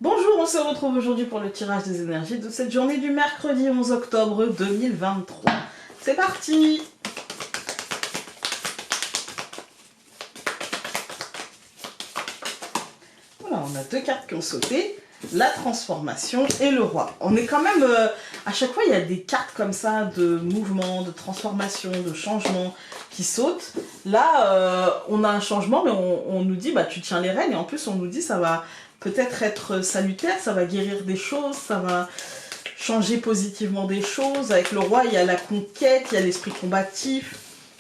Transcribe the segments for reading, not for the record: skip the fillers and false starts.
Bonjour, on se retrouve aujourd'hui pour le tirage des énergies de cette journée du mercredi 11 octobre 2023. C'est parti! Voilà, on a deux cartes qui ont sauté, la transformation et le roi. On est quand même, à chaque fois il y a des cartes comme ça de mouvement, de transformation, de changement qui sautent. Là, on a un changement, mais on nous dit, bah tu tiens les rênes, et en plus on nous dit ça va peut-être être salutaire, ça va guérir des choses, ça va changer positivement des choses. Avec le roi, il y a la conquête, il y a l'esprit combatif.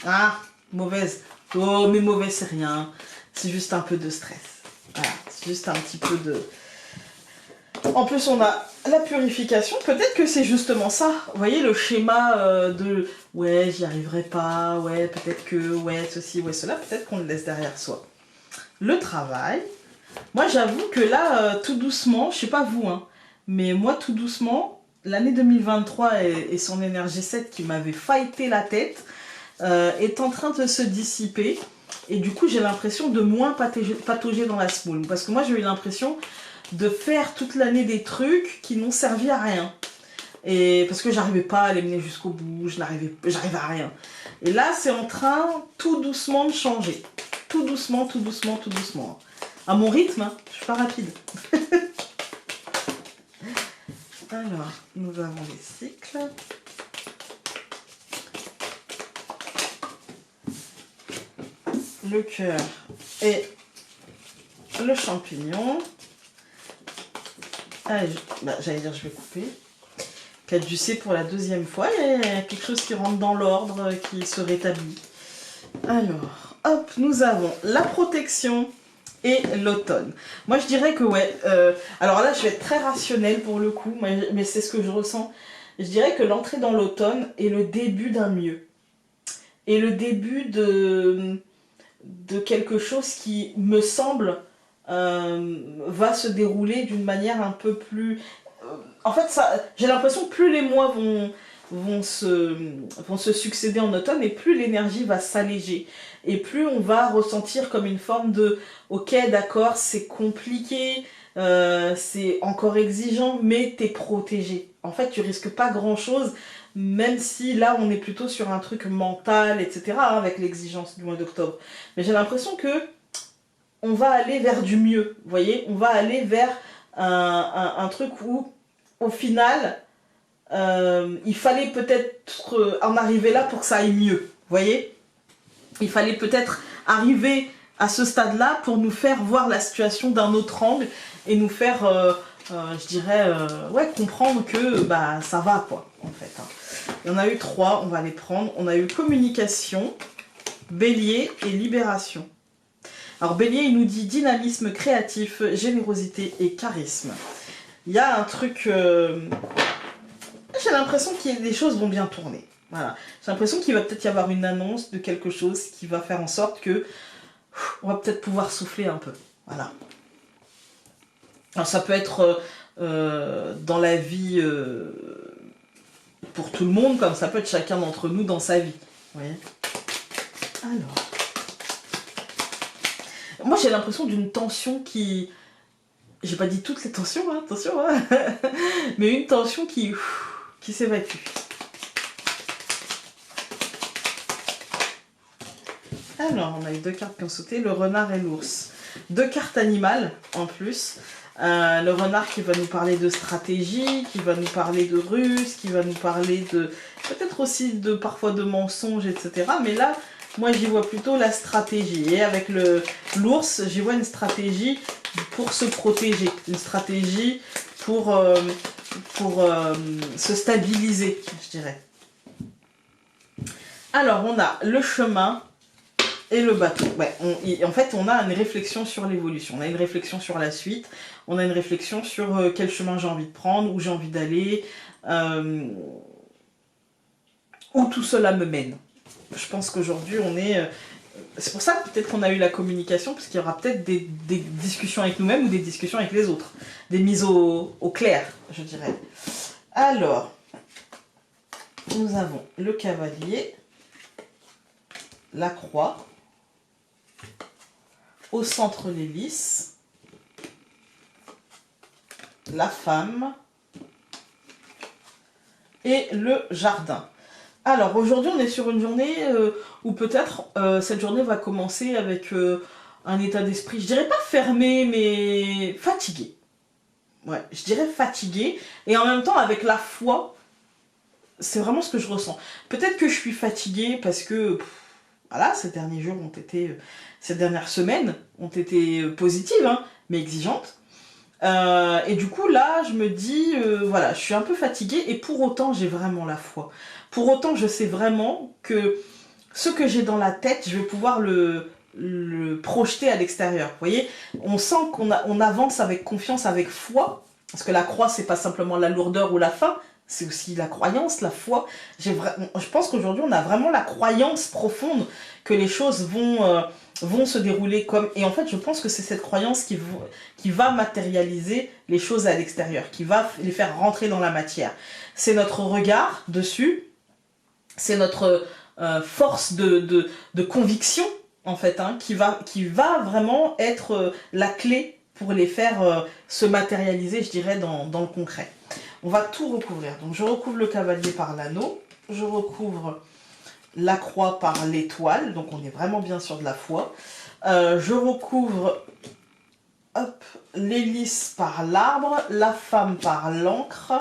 Ah, mauvaise. Oh, mais mauvaise, c'est rien. C'est juste un peu de stress. Voilà, c'est juste un petit peu de... En plus, on a la purification. Peut-être que c'est justement ça. Vous voyez, le schéma de... Ouais, j'y arriverai pas. Ouais, peut-être que... Ouais, ceci, ouais, cela. Peut-être qu'on le laisse derrière soi. Le travail. Moi, j'avoue que là, tout doucement, je sais pas vous, hein, mais moi, tout doucement, l'année 2023 et son énergie 7 qui m'avait fighté la tête est en train de se dissiper. Et du coup, j'ai l'impression de moins patauger dans la smoule. Parce que moi, j'ai eu l'impression de faire toute l'année des trucs qui n'ont servi à rien. Et parce que j'arrivais pas à les mener jusqu'au bout, j'arrivais à rien. Et là, c'est en train tout doucement de changer. Tout doucement, tout doucement, tout doucement. À mon rythme, hein, je suis pas rapide. Alors, nous avons les cycles. Le cœur et le champignon. Allez, j'allais dire je vais couper. Caducé pour la deuxième fois, il y a quelque chose qui rentre dans l'ordre, qui se rétablit. Alors, hop, nous avons la protection et l'automne. Moi, je dirais que ouais. Alors là, je vais être très rationnelle pour le coup, mais c'est ce que je ressens. Je dirais que l'entrée dans l'automne est le début d'un mieux. Et le début de quelque chose qui, me semble, va se dérouler d'une manière un peu plus... En fait, j'ai l'impression que plus les mois vont se succéder en automne et plus l'énergie va s'alléger. Et plus on va ressentir comme une forme de ok, d'accord, c'est compliqué, c'est encore exigeant, mais t'es protégé. En fait, tu risques pas grand chose, même si là on est plutôt sur un truc mental, etc., hein, avec l'exigence du mois d'octobre. Mais j'ai l'impression que on va aller vers du mieux, vous voyez, on va aller vers un truc où, au final, il fallait peut-être en arriver là pour que ça aille mieux, vous voyez. Il fallait peut-être arriver à ce stade-là pour nous faire voir la situation d'un autre angle et nous faire, je dirais, ouais, comprendre que bah, ça va, quoi, en fait. Hein. Il y en a eu 3, on va les prendre. On a eu communication, bélier et libération. Alors bélier, il nous dit dynamisme créatif, générosité et charisme. Il y a un truc... j'ai l'impression que les choses vont bien tourner. Voilà. J'ai l'impression qu'il va peut-être y avoir une annonce de quelque chose qui va faire en sorte que on va peut-être pouvoir souffler un peu. Voilà. Alors ça peut être dans la vie pour tout le monde, comme ça peut être chacun d'entre nous dans sa vie. Vous voyez. Alors. Moi j'ai l'impression d'une tension qui... J'ai pas dit toutes les tensions, hein, attention, hein. Mais une tension qui s'évacue. Alors, on a eu 2 cartes qui ont sauté, le renard et l'ours. 2 cartes animales en plus. Le renard qui va nous parler de stratégie, qui va nous parler de ruse, qui va nous parler de... peut-être aussi parfois de mensonges, etc. Mais là, moi j'y vois plutôt la stratégie. Et avec l'ours, j'y vois une stratégie pour se protéger. Une stratégie pour se stabiliser, je dirais. Alors, on a le chemin et le bateau. Ouais, en fait, on a une réflexion sur l'évolution, on a une réflexion sur la suite, on a une réflexion sur quel chemin j'ai envie de prendre, où j'ai envie d'aller, où tout cela me mène. Je pense qu'aujourd'hui, on est... c'est pour ça peut-être qu'on a eu la communication, parce qu'il y aura peut-être des discussions avec nous-mêmes ou des discussions avec les autres. Des mises au clair, je dirais. Alors, nous avons le cavalier, la croix, au centre l'hélice, la femme et le jardin. Alors aujourd'hui on est sur une journée où peut-être cette journée va commencer avec un état d'esprit, je dirais pas fermé, mais fatigué. Ouais, je dirais fatigué, et en même temps avec la foi, c'est vraiment ce que je ressens. Peut-être que je suis fatiguée parce que, voilà, ces derniers jours ont été, ces dernières semaines ont été positives, hein, mais exigeantes. Et du coup là je me dis voilà, je suis un peu fatiguée et pour autant j'ai vraiment la foi. Pour autant je sais vraiment que ce que j'ai dans la tête, je vais pouvoir le projeter à l'extérieur. Vous voyez, on sent on avance avec confiance, avec foi, parce que la croix c'est pas simplement la lourdeur ou la fin, c'est aussi la croyance, la foi. Je pense qu'aujourd'hui on a vraiment la croyance profonde que les choses vont se dérouler comme... Et en fait, je pense que c'est cette croyance qui va matérialiser les choses à l'extérieur, qui va les faire rentrer dans la matière. C'est notre regard dessus, c'est notre force de conviction, en fait, hein, qui va vraiment être la clé pour les faire se matérialiser, je dirais, dans le concret. On va tout recouvrir. Donc, je recouvre le cavalier par l'anneau, je recouvre la croix par l'étoile, donc on est vraiment bien sûr de la foi. Je recouvre l'hélice par l'arbre, la femme par l'encre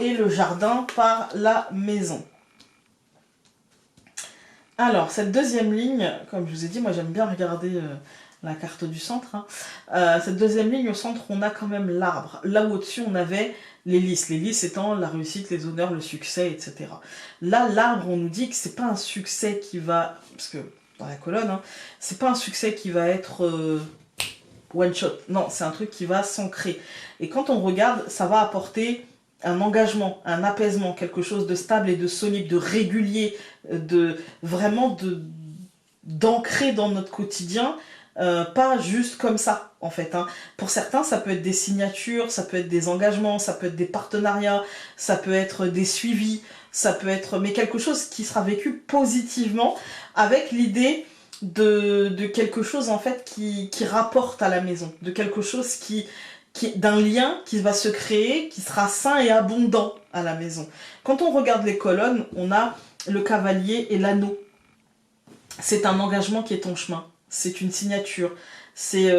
et le jardin par la maison. Alors, cette deuxième ligne, comme je vous ai dit, moi j'aime bien regarder la carte du centre. Hein. Cette deuxième ligne, au centre, on a quand même l'arbre. Là où au-dessus, on avait l'hélice. L'hélice étant la réussite, les honneurs, le succès, etc. Là, l'arbre, on nous dit que c'est pas un succès qui va... Parce que dans la colonne, hein, c'est pas un succès qui va être one shot. Non, c'est un truc qui va s'ancrer. Et quand on regarde, ça va apporter un engagement, un apaisement, quelque chose de stable et de solide, de régulier, vraiment d'ancrer dans notre quotidien, pas juste comme ça en fait. Hein. Pour certains, ça peut être des signatures, ça peut être des engagements, ça peut être des partenariats, ça peut être des suivis, ça peut être mais quelque chose qui sera vécu positivement avec l'idée de quelque chose en fait qui rapporte à la maison, de quelque chose d'un lien qui va se créer, qui sera sain et abondant à la maison. Quand on regarde les colonnes, on a le cavalier et l'anneau. C'est un engagement qui est en chemin, c'est une signature, c'est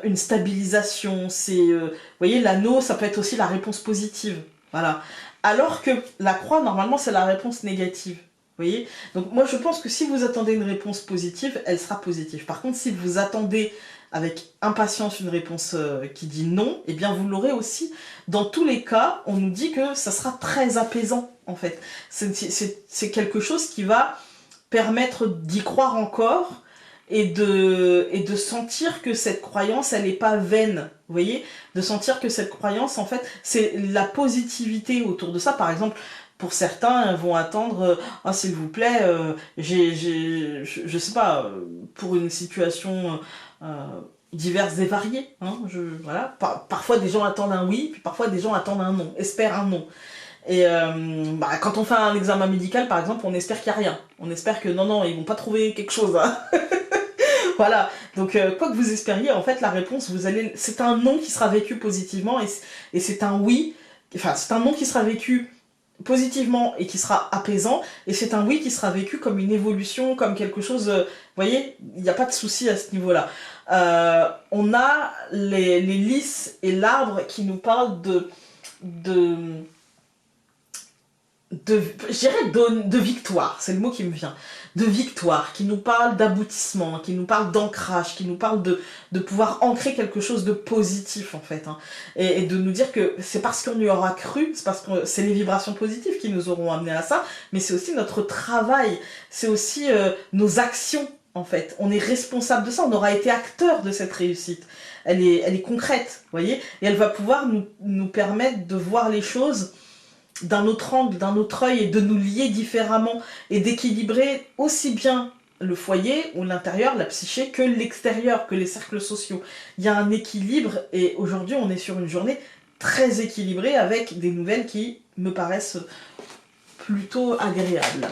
une stabilisation, c'est... vous voyez, l'anneau, ça peut être aussi la réponse positive, voilà. Alors que la croix, normalement, c'est la réponse négative. Vous voyez? Donc moi, je pense que si vous attendez une réponse positive, elle sera positive. Par contre, si vous attendez avec impatience une réponse qui dit non, eh bien vous l'aurez aussi. Dans tous les cas, on nous dit que ça sera très apaisant, en fait. C'est quelque chose qui va permettre d'y croire encore et de sentir que cette croyance, elle n'est pas vaine. Vous voyez? De sentir que cette croyance, en fait, c'est la positivité autour de ça. Par exemple, pour certains, vont attendre « Ah, s'il vous plaît, je sais pas, pour une situation diverses et variées. Hein, voilà. Parfois, des gens attendent un oui, puis parfois, des gens attendent un non, espèrent un non. Et quand on fait un examen médical, par exemple, on espère qu'il n'y a rien. On espère que non, ils vont pas trouver quelque chose. Hein. Voilà. Donc, quoi que vous espériez, en fait, la réponse, c'est un non qui sera vécu positivement et c'est un oui. Enfin, c'est un non qui sera vécu positivement et qui sera apaisant, et c'est un oui qui sera vécu comme une évolution, comme quelque chose, vous voyez, il n'y a pas de souci à ce niveau-là. On a les lys et l'arbre qui nous parlent je dirais de victoire, c'est le mot qui me vient, de victoire, qui nous parle d'aboutissement, qui nous parle d'ancrage, qui nous parle de pouvoir ancrer quelque chose de positif en fait, hein. Et de nous dire que c'est parce qu'on y aura cru, c'est parce que c'est les vibrations positives qui nous auront amené à ça, mais c'est aussi notre travail, c'est aussi nos actions en fait, on est responsable de ça, on aura été acteur de cette réussite, elle est concrète, vous voyez, et elle va pouvoir nous permettre de voir les choses d'un autre angle, d'un autre œil, et de nous lier différemment, et d'équilibrer aussi bien le foyer ou l'intérieur, la psyché, que l'extérieur, que les cercles sociaux. Il y a un équilibre, et aujourd'hui on est sur une journée très équilibrée, avec des nouvelles qui me paraissent plutôt agréables.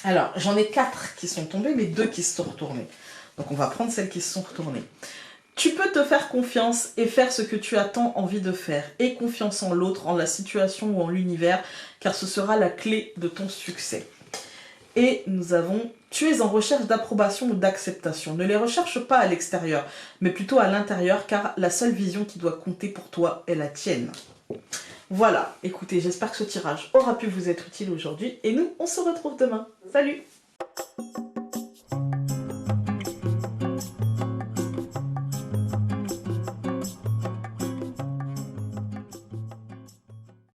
Alors, j'en ai 4 qui sont tombées, mais 2 qui se sont retournées. Donc on va prendre celles qui se sont retournées. Tu peux te faire confiance et faire ce que tu as tant envie de faire. Aie confiance en l'autre, en la situation ou en l'univers, car ce sera la clé de ton succès. Et nous avons « Tu es en recherche d'approbation ou d'acceptation. Ne les recherche pas à l'extérieur, mais plutôt à l'intérieur, car la seule vision qui doit compter pour toi est la tienne. » Voilà, écoutez, j'espère que ce tirage aura pu vous être utile aujourd'hui, et nous, on se retrouve demain. Salut!